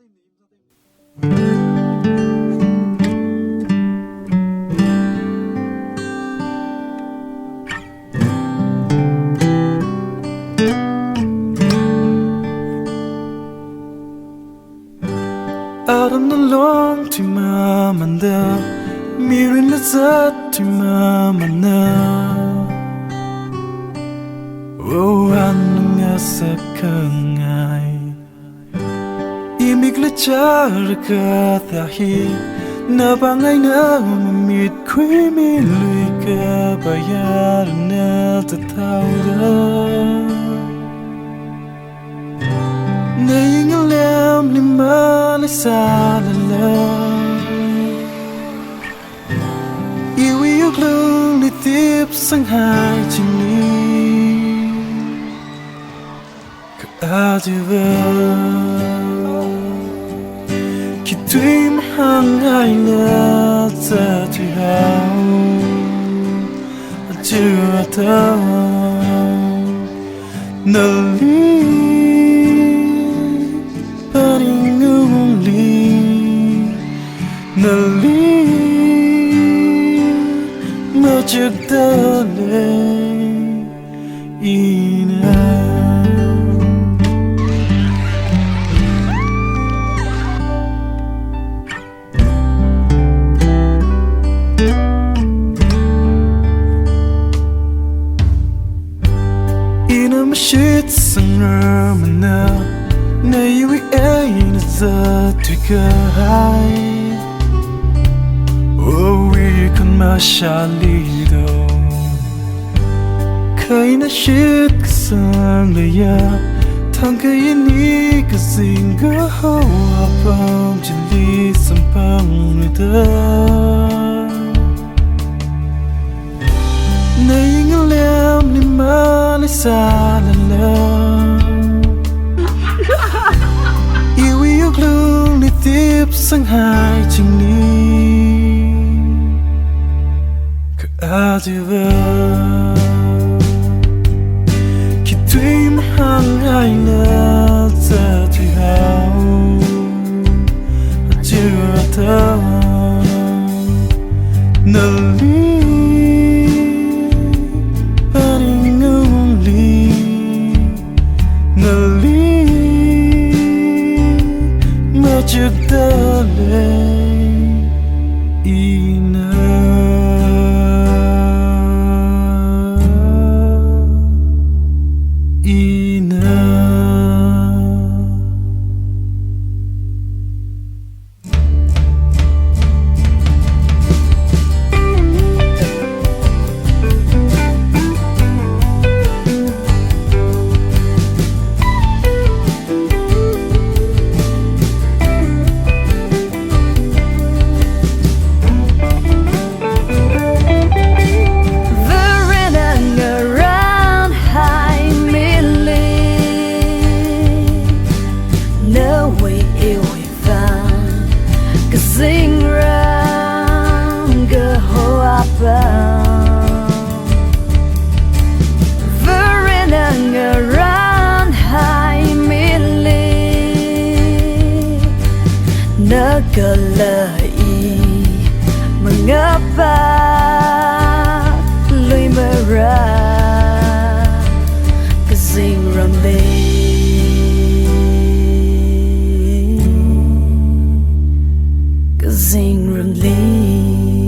Out on the long to mamanda, mirin lazat to mamana. Oh, anong asa kangay, imig lajar ka tahi, na bangay na mamit ko'y miluy ka bayaran na tatawda. Naying alam lima na sa lalang, iwiyog lang litip sang hai chini. Kaadiwa Kito'y mahangay na sa tihaw at tiwataw nali paringuli nali majagdale ina. Mashit sang ramana na iwi ay na tuikay. Oh, ikan masyalido kay na shit kasang laya tangkayin ni kasing gahawa pang jili sampang rida. Naying alam lima na sa lalang, iwiyog lang litip sang hai chingni. Kaadiwa Kito'y mahangay na sa tihaw at tiwataw nali majagdale ina. Nagalai mengapa lui merah kesing ramai kesing ramai.